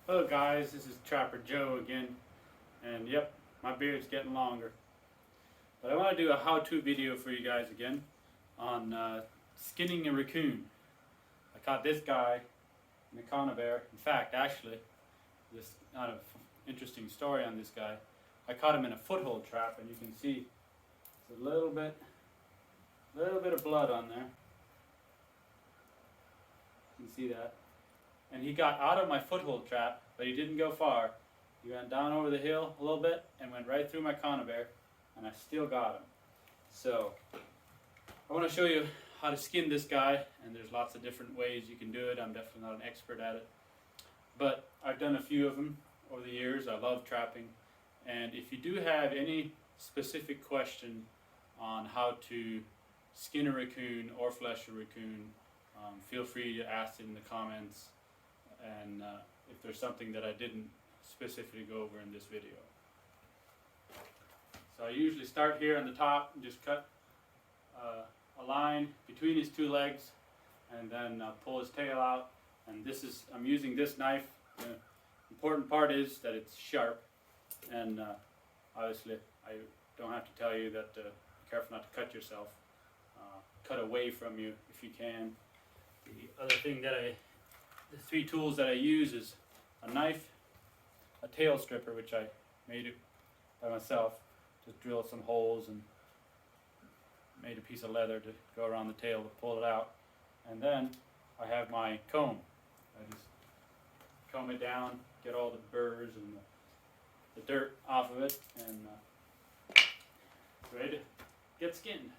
Hello guys, this is Trapper Joe again, and yep, my beard's getting longer. But I want to do a how-to video for you guys again on skinning a raccoon. I caught this guy in a conibear. In fact, actually, this kind of interesting story on this guy. I caught him in a foothold trap, and you can see there's a little bit of blood on there. You can see that. And he got out of my foothold trap, but he didn't go far. He went down over the hill a little bit and went right through my conibear, and I still got him. So I want to show you how to skin this guy, and there's lots of different ways you can do it. I'm definitely not an expert at it, but I've done a few of them over the years. I love trapping, and if you do have any specific question on how to skin a raccoon or flesh a raccoon, feel free to ask it in the comments, and if there's something that I didn't specifically go over in this video. So I usually start here on the top and just cut a line between his two legs, and then pull his tail out. And I'm using this knife. The important part is that it's sharp, and obviously I don't have to tell you that be careful not to cut yourself. Cut away from you if you can. The other thing the three tools that I use is a knife, a tail stripper, which I made it by myself. Just drilled some holes and made a piece of leather to go around the tail to pull it out. And then I have my comb. I just comb it down, get all the burrs and the dirt off of it, and ready to get skinned.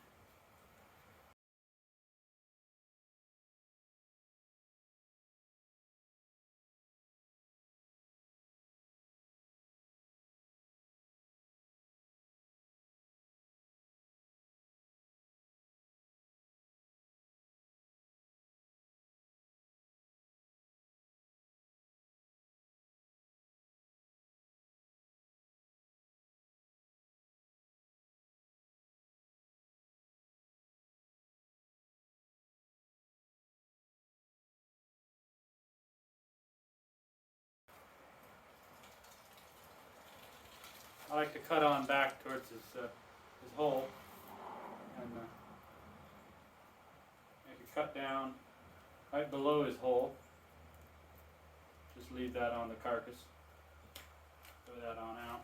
I like to cut on back towards his hole, and make a cut down right below his hole. Just leave that on the carcass. Throw that on out.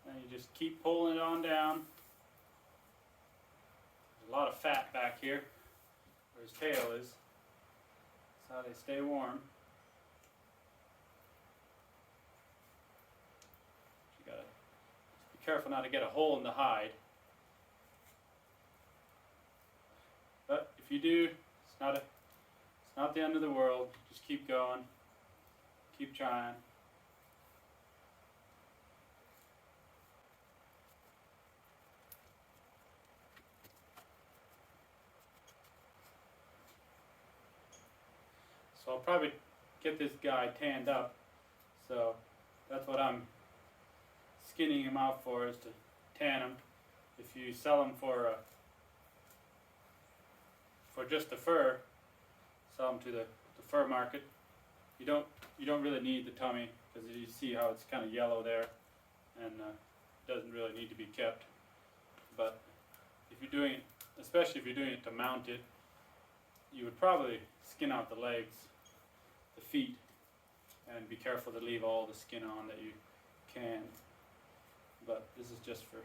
And you just keep pulling it on down. There's a lot of fat back here where his tail is. That's how they stay warm. You gotta be careful not to get a hole in the hide. But if you do, it's not the end of the world. Just keep going. Keep trying. So I'll probably get this guy tanned up. So that's what I'm skinning him out for, is to tan him. If you sell him for just the fur, sell them to the fur market. You don't really need the tummy, because you see how it's kind of yellow there, and doesn't really need to be kept. But if you're doing it, especially if you're doing it to mount it, you would probably skin out the legs, the feet, and be careful to leave all the skin on that you can. But this is just for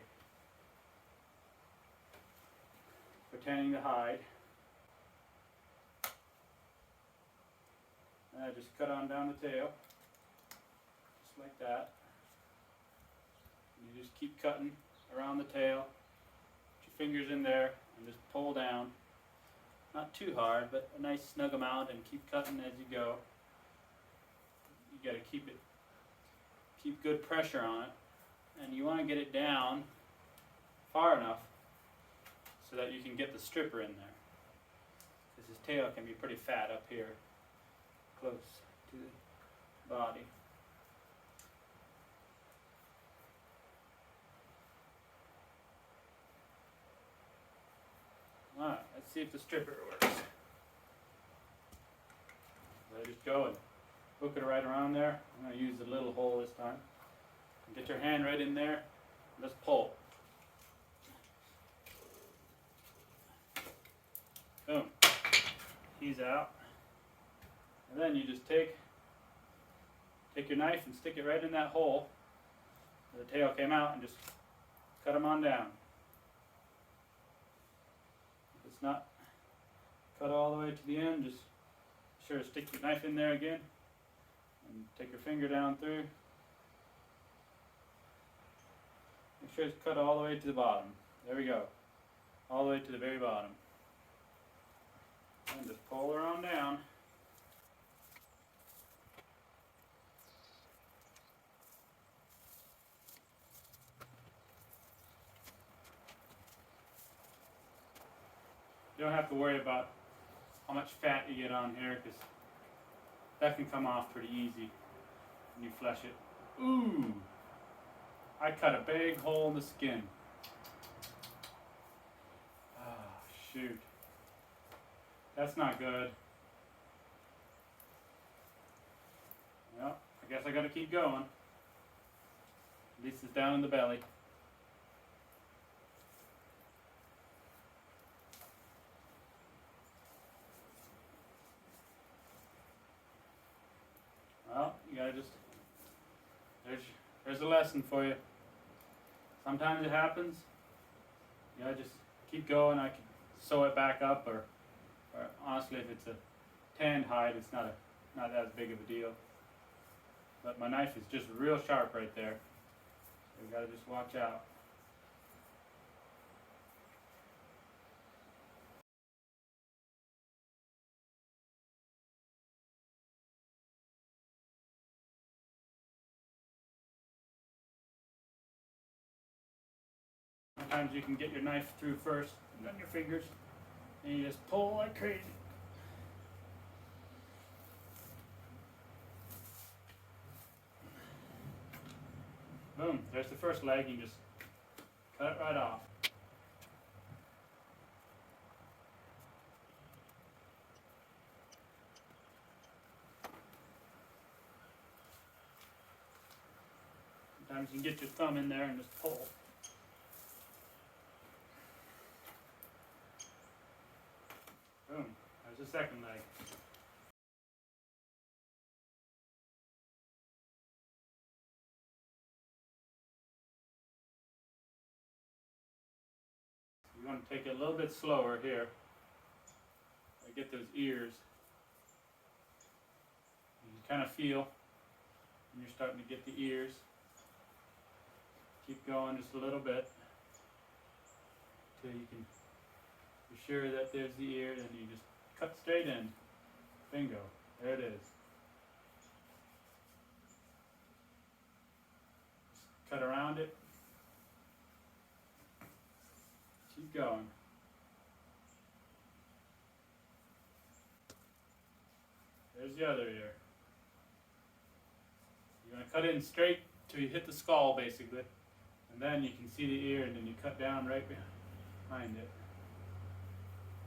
tanning the hide. And I just cut on down the tail, just like that. And you just keep cutting around the tail. Put your fingers in there and just pull down. Not too hard, but a nice snug amount, and keep cutting as you go. You got to keep good pressure on it, and you want to get it down far enough so that you can get the stripper in there, because his tail can be pretty fat up here close to the body. see if the stripper works. So just go and hook it right around there. I'm going to use the little hole this time. Get your hand right in there. Let's pull. Boom. He's out. And then you just take your knife and stick it right in that hole where the tail came out and just cut them on down. If it's not cut all the way to the end, just be sure to stick your knife in there again and take your finger down through. Make sure it's cut all the way to the bottom. There we go. All the way to the very bottom. And just pull her on down. You don't have to worry about how much fat you get on here, because that can come off pretty easy when you flesh it. Ooh! I cut a big hole in the skin. Ah, shoot. That's not good. Well, I guess I gotta keep going. At least it's down in the belly. Well, you gotta just, there's a lesson for you. Sometimes it happens. You gotta just keep going. I can sew it back up, or honestly, if it's a tanned hide, it's not as big of a deal. But my knife is just real sharp right there. So you gotta just watch out. Sometimes you can get your knife through first, and then your fingers, and you just pull like crazy. Boom, there's the first leg. You just cut it right off. Sometimes you can get your thumb in there and just pull. Boom, there's the second leg. You want to take it a little bit slower here. Get those ears. You can kind of feel when you're starting to get the ears. Keep going just a little bit until you can be sure that there's the ear, and you just cut straight in. Bingo. There it is. Just cut around it. Keep going. There's the other ear. You're going to cut in straight till you hit the skull, basically. And then you can see the ear, and then you cut down right behind it.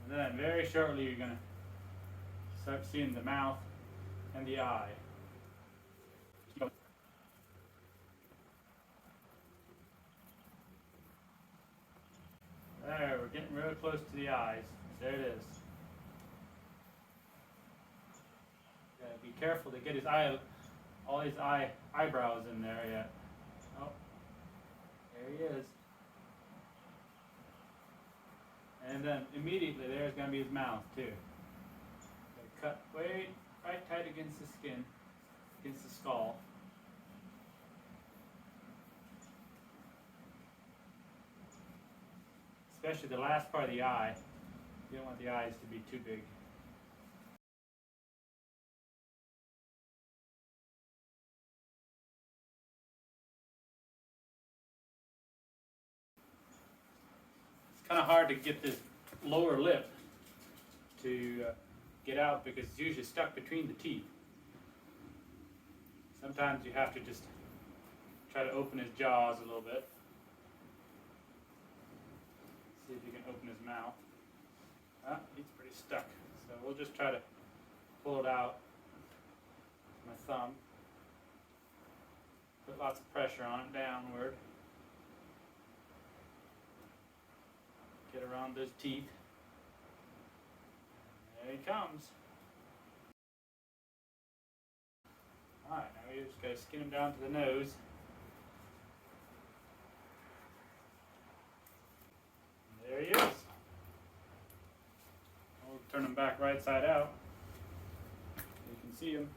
And then very shortly you're going to start seeing the mouth and the eye. There, we're getting real close to the eyes. There it is. Gotta be careful to get his all his eyebrows in there yet. Oh, there he is. And then immediately there's gonna be his mouth too. Cut right tight against the skin, against the skull. Especially the last part of the eye. You don't want the eyes to be too big. It's kind of hard to get this lower lip to get out because it's usually stuck between the teeth. Sometimes you have to just try to open his jaws a little bit. See if you can open his mouth. Ah, he's pretty stuck. So we'll just try to pull it out with my thumb. Put lots of pressure on it downward. Get around those teeth. There he comes. Alright, now we just gotta skin him down to the nose. And there he is. We'll turn him back right side out. You can see him.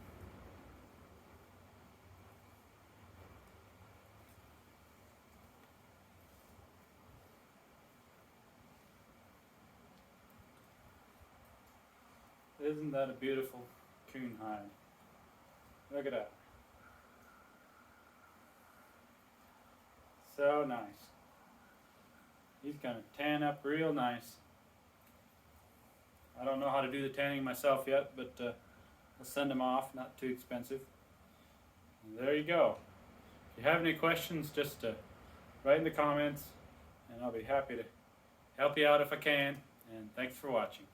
Isn't that a beautiful coon hide? Look at that. So nice. He's gonna tan up real nice. I don't know how to do the tanning myself yet, but I'll send him off, not too expensive. And there you go. If you have any questions, just write in the comments, and I'll be happy to help you out if I can. And thanks for watching.